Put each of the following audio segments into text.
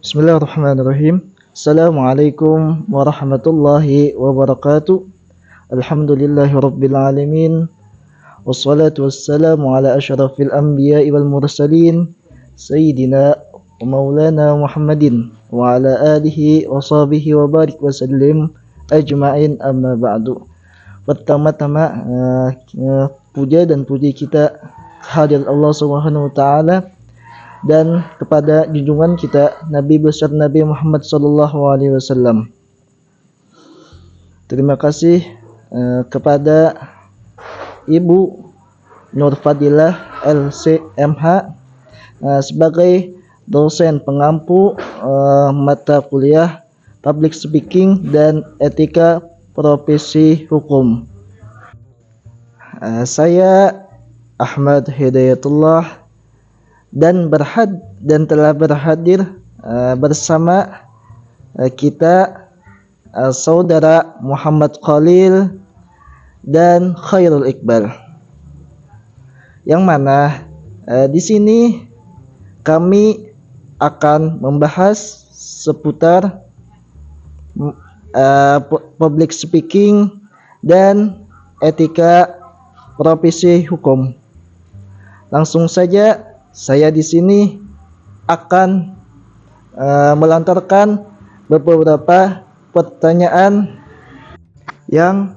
Bismillahirrahmanirrahim. Assalamualaikum warahmatullahi wabarakatuh. Alhamdulillahi rabbil alamin. Wassalatu wassalamu ala asyrafil anbiya'i wal mursalin Sayyidina wa maulana Muhammadin wa ala alihi wa sahbihi wa barik wa sallim ajma'in, amma ba'du. Pertama-tama puja dan puji kita kehadirat Allah Subhanahu wa taala dan kepada junjungan kita Nabi besar Nabi Muhammad sallallahu alaihi wasallam. Terima kasih kepada Ibu Nur Fadilah LCMH sebagai dosen pengampu mata kuliah Public Speaking dan Etika Profesi Hukum. Saya Ahmad Hidayatullah dan telah berhadir bersama kita saudara Muhammad Khalil dan Khairul Iqbal, yang mana di sini kami akan membahas seputar public speaking dan etika profesi hukum. Langsung saja saya di sini akan melontarkan beberapa pertanyaan yang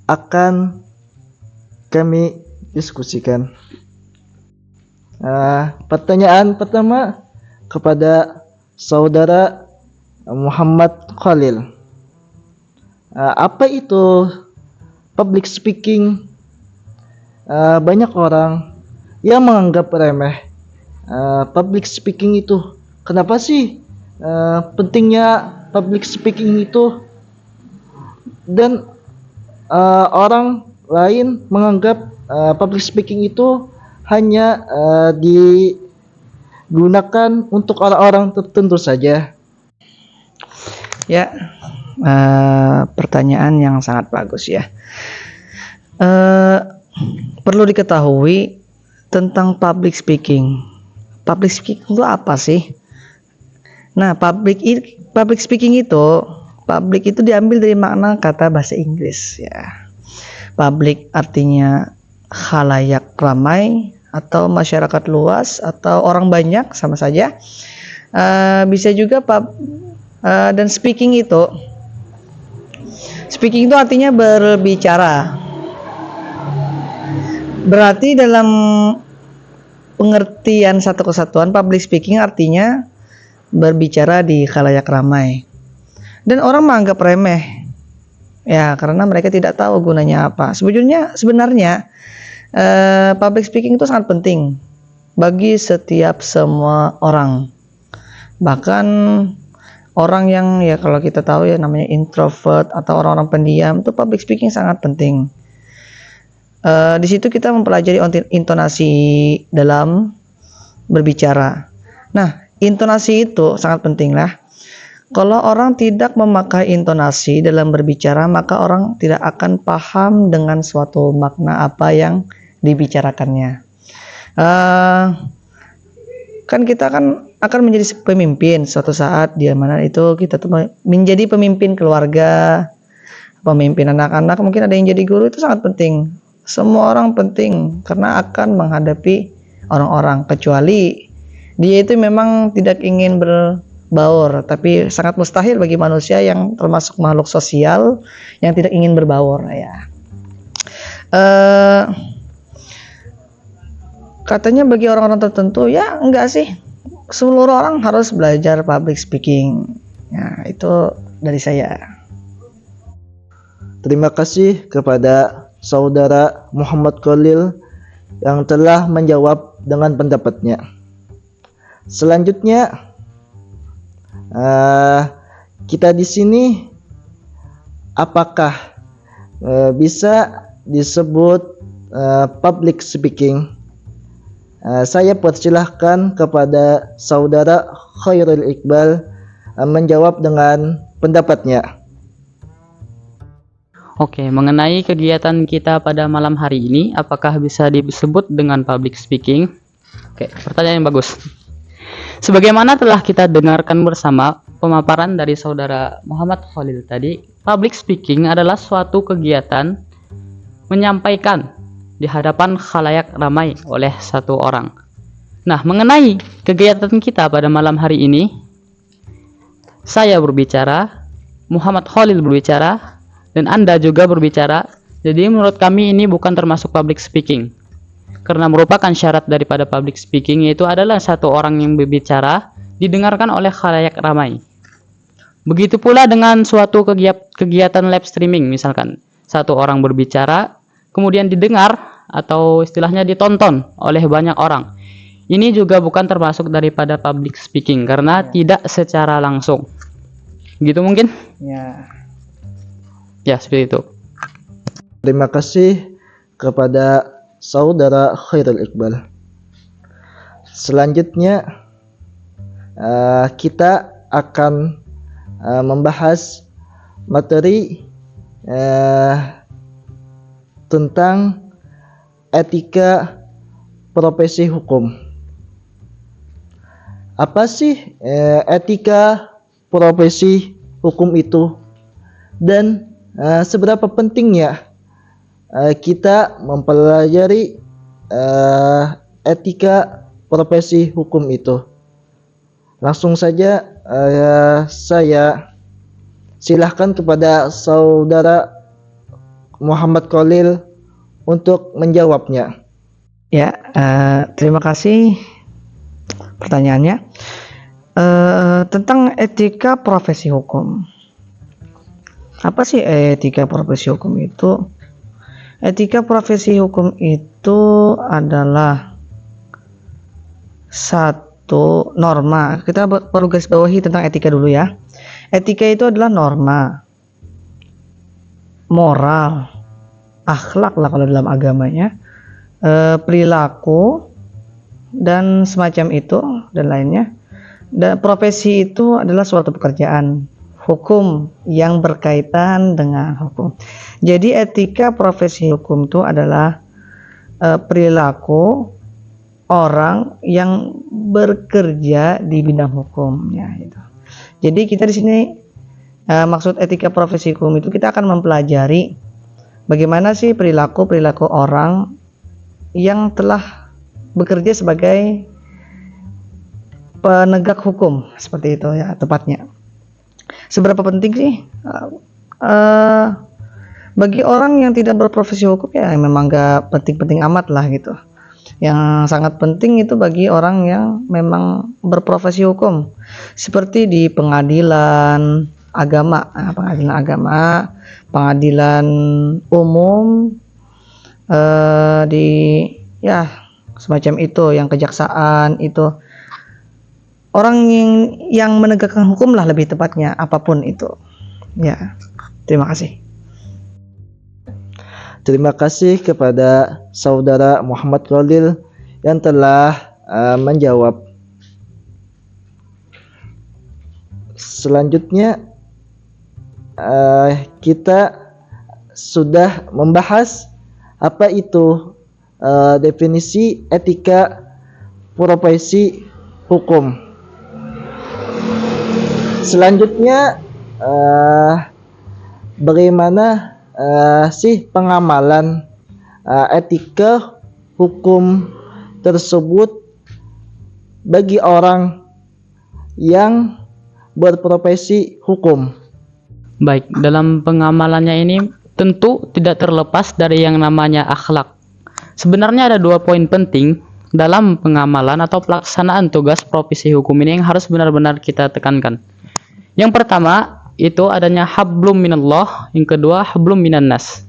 akan kami diskusikan. Pertanyaan pertama kepada saudara Muhammad Khalil. Apa itu public speaking? Banyak orang yang menganggap remeh public speaking itu. Kenapa sih pentingnya public speaking itu? Dan orang lain menganggap public speaking itu hanya digunakan untuk orang-orang tertentu saja. Ya, pertanyaan yang sangat bagus ya. Perlu diketahui tentang public speaking. Public speaking itu apa sih? Nah, public speaking itu, public itu diambil dari makna kata bahasa Inggris ya. Public artinya khalayak ramai atau masyarakat luas atau orang banyak, sama saja. Bisa juga dan speaking itu artinya berbicara. Berarti dalam pengertian satu kesatuan, public speaking artinya berbicara di khalayak ramai. Dan orang menganggap remeh ya, karena mereka tidak tahu gunanya apa. Sebenarnya public speaking itu sangat penting bagi semua orang. Bahkan orang yang ya kalau kita tahu ya namanya introvert atau orang-orang pendiam, itu public speaking sangat penting. Di situ kita mempelajari intonasi dalam berbicara. Nah, intonasi itu sangat penting lah. Kalau orang tidak memakai intonasi dalam berbicara, maka orang tidak akan paham dengan suatu makna apa yang dibicarakannya. Kan kita akan menjadi pemimpin suatu saat, di mana itu kita tuh menjadi pemimpin keluarga, pemimpin anak-anak, mungkin ada yang jadi guru, itu sangat penting. Semua orang penting karena akan menghadapi orang-orang, kecuali dia itu memang tidak ingin berbaur, tapi sangat mustahil bagi manusia yang termasuk makhluk sosial yang tidak ingin berbaur ya. Katanya bagi orang-orang tertentu ya enggak sih, seluruh orang harus belajar public speaking. Ya, itu dari saya. Terima kasih kepada saudara Muhammad Khalil yang telah menjawab dengan pendapatnya. Selanjutnya kita di sini apakah bisa disebut public speaking? Saya persilahkan kepada saudara Khairul Iqbal menjawab dengan pendapatnya. Oke, mengenai kegiatan kita pada malam hari ini, apakah bisa disebut dengan public speaking? Oke, pertanyaan yang bagus. Sebagaimana telah kita dengarkan bersama pemaparan dari saudara Muhammad Khalil tadi, public speaking adalah suatu kegiatan menyampaikan di hadapan khalayak ramai oleh satu orang. Nah, mengenai kegiatan kita pada malam hari ini, saya berbicara, Muhammad Khalil berbicara, dan Anda juga berbicara. Jadi menurut kami ini bukan termasuk public speaking, karena merupakan syarat daripada public speaking yaitu adalah satu orang yang berbicara didengarkan oleh khalayak ramai. Begitu pula dengan suatu kegiatan live streaming, misalkan satu orang berbicara kemudian didengar atau istilahnya ditonton oleh banyak orang. Ini juga bukan termasuk daripada public speaking karena tidak secara langsung. Gitu mungkin? Ya, seperti itu. Terima kasih kepada saudara Khairul Iqbal. Selanjutnya kita akan membahas materi tentang etika profesi hukum. Apa sih etika profesi hukum itu, dan seberapa pentingnya kita mempelajari etika profesi hukum itu? Langsung saja saya silahkan kepada saudara Muhammad Khalil untuk menjawabnya. Ya, terima kasih pertanyaannya. Tentang etika profesi hukum. Apa sih etika profesi hukum itu? Etika profesi hukum itu adalah satu norma. Kita perlu garis bawahi tentang etika dulu ya. Etika itu adalah norma, moral, akhlak lah kalau dalam agamanya, perilaku dan semacam itu dan lainnya. Dan profesi itu adalah suatu pekerjaan hukum yang berkaitan dengan hukum. Jadi etika profesi hukum itu adalah perilaku orang yang bekerja di bidang hukum ya itu. Jadi kita di sini maksud etika profesi hukum itu kita akan mempelajari bagaimana sih perilaku orang yang telah bekerja sebagai penegak hukum, seperti itu ya tepatnya. Seberapa penting sih bagi orang yang tidak berprofesi hukum ya memang gak penting-penting amat lah gitu. Yang sangat penting itu bagi orang yang memang berprofesi hukum, seperti di pengadilan agama, pengadilan umum, di ya semacam itu, yang kejaksaan itu. Orang yang menegakkan hukum lah lebih tepatnya, apapun itu. Ya, terima kasih. Terima kasih kepada saudara Muhammad Khalil yang telah menjawab. Selanjutnya kita sudah membahas apa itu definisi etika profesi hukum. Selanjutnya bagaimana sih pengamalan etika hukum tersebut bagi orang yang berprofesi hukum? Baik, dalam pengamalannya ini tentu tidak terlepas dari yang namanya akhlak. Sebenarnya ada 2 poin penting dalam pengamalan atau pelaksanaan tugas profesi hukum ini yang harus benar-benar kita tekankan. Yang pertama itu adanya hablum minallah, yang kedua hablum minannas.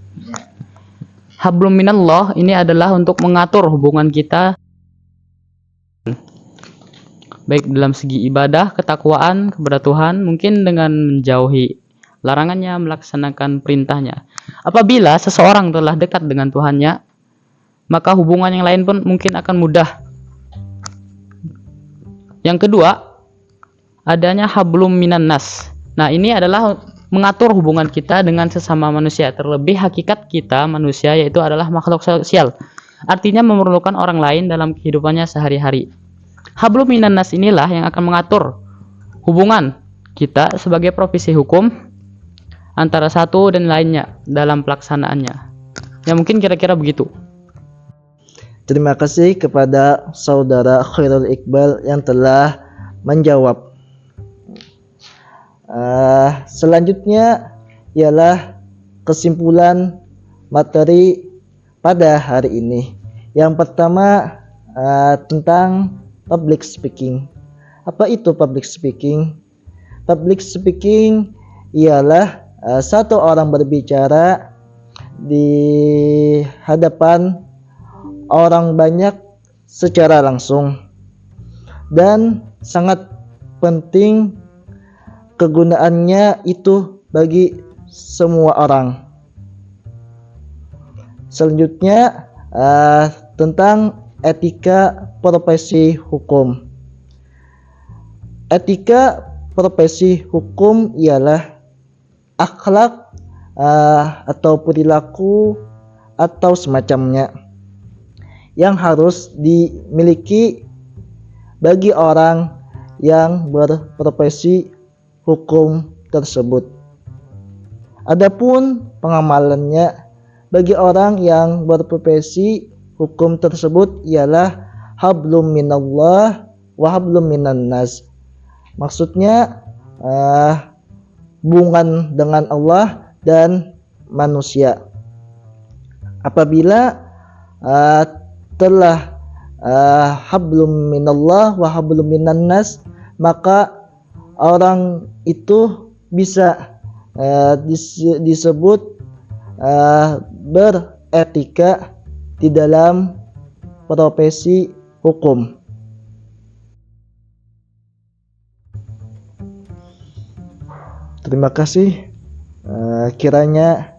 Hablum minallah ini adalah untuk mengatur hubungan kita baik dalam segi ibadah, ketakwaan kepada Tuhan, mungkin dengan menjauhi larangannya, melaksanakan perintahnya. Apabila seseorang telah dekat dengan Tuhannya, maka hubungan yang lain pun mungkin akan mudah. Yang kedua, adanya hablum minannas. Nah, ini adalah mengatur hubungan kita dengan sesama manusia. Terlebih hakikat kita manusia yaitu adalah makhluk sosial. Artinya memerlukan orang lain dalam kehidupannya sehari-hari. Hablum minan nas inilah yang akan mengatur hubungan kita sebagai profesi hukum antara satu dan lainnya dalam pelaksanaannya. Ya mungkin kira-kira begitu. Terima kasih kepada saudara Khairul Iqbal yang telah menjawab. Selanjutnya ialah kesimpulan materi pada hari ini. Yang pertama tentang public speaking. Apa itu public speaking? Public speaking ialah satu orang berbicara di hadapan orang banyak secara langsung, dan sangat penting kegunaannya itu bagi semua orang. Selanjutnya tentang etika profesi hukum. Etika profesi hukum ialah akhlak atau perilaku atau semacamnya yang harus dimiliki bagi orang yang berprofesi hukum tersebut. Adapun pengamalannya bagi orang yang berprofesi hukum tersebut ialah hablum minallah wa hablum minan nas. Maksudnya hubungan dengan Allah dan manusia. Apabila telah hablum minallah wa hablum minan nas, maka orang itu bisa disebut beretika di dalam profesi hukum. Terima kasih. Kiranya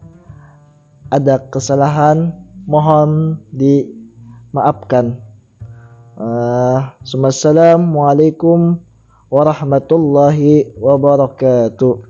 ada kesalahan, mohon dimaafkan. Assalamualaikum warahmatullahi wabarakatuh.